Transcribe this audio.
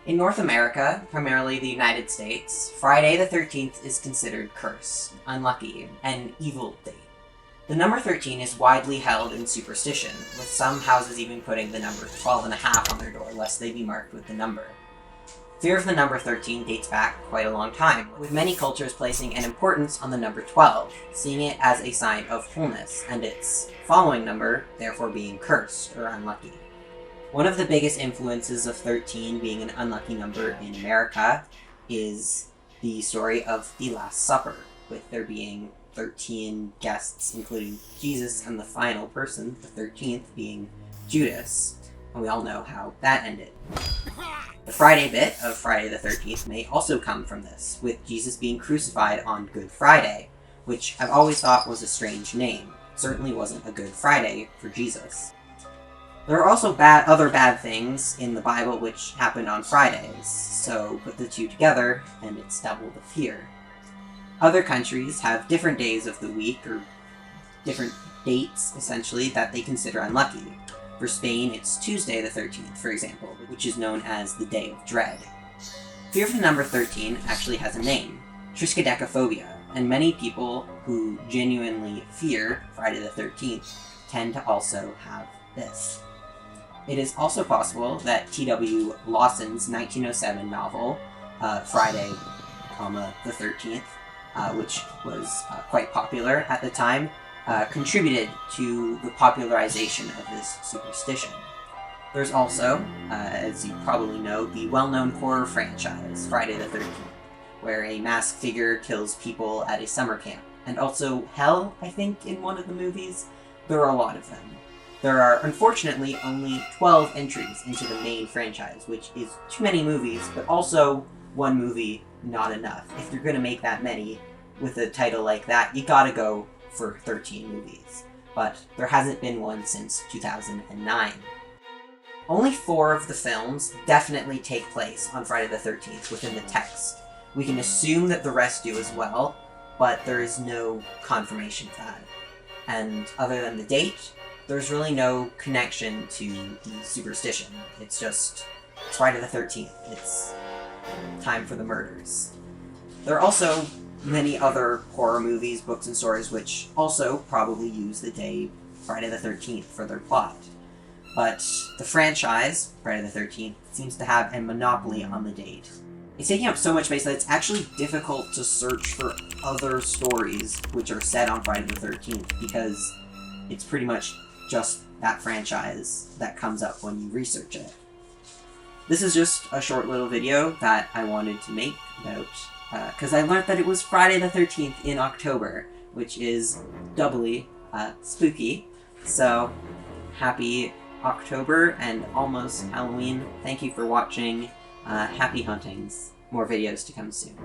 In North America, primarily the United States, Friday the 13th is considered cursed, unlucky, and evil day. The number 13 is widely held in superstition, with some houses even putting the number 12 and a half on their door lest they be marked with the number. Fear of the number 13 dates back quite a long time, with many cultures placing an importance on the number 12, seeing it as a sign of wholeness, and its following number therefore being cursed or unlucky. One of the biggest influences of 13 being an unlucky number in America is the story of the Last Supper, with there being 13 guests, including Jesus, and the final person, the 13th, being Judas. And we all know how that ended. The Friday bit of Friday the 13th may also come from this, with Jesus being crucified on Good Friday, which I've always thought was a strange name. It certainly wasn't a Good Friday for Jesus. There are also other bad things in the Bible which happened on Fridays, so put the two together and it's double the fear. Other countries have different days of the week, or different dates, essentially, that they consider unlucky. For Spain, it's Tuesday the 13th, for example, which is known as the Day of Dread. Fear of the number 13 actually has a name, triskaidekaphobia, and many people who genuinely fear Friday the 13th tend to also have this. It is also possible that T.W. Lawson's 1907 novel, Friday, the 13th, which was quite popular at the time, contributed to the popularization of this superstition. There's also, as you probably know, the well-known horror franchise, Friday the 13th, where a masked figure kills people at a summer camp. And also Hell, I think, in one of the movies. There are a lot of them. There are, unfortunately, only 12 entries into the main franchise, which is too many movies, but also one movie not enough. If you're gonna make that many with a title like that, you gotta go for 13 movies. But there hasn't been one since 2009. Only 4 of the films definitely take place on Friday the 13th within the text. We can assume that the rest do as well, but there is no confirmation of that. And other than the date, there's really no connection to the superstition. It's just, it's Friday the 13th. It's time for the murders. There are also many other horror movies, books, and stories which also probably use the day Friday the 13th for their plot. But the franchise, Friday the 13th, seems to have a monopoly on the date. It's taking up so much space that it's actually difficult to search for other stories which are set on Friday the 13th, because it's pretty much just that franchise that comes up when you research it. This is just a short little video that I wanted to make about, because I learned that it was Friday the 13th in October, which is doubly spooky. So, happy October and almost Halloween. Thank you for watching. Happy huntings. More videos to come soon.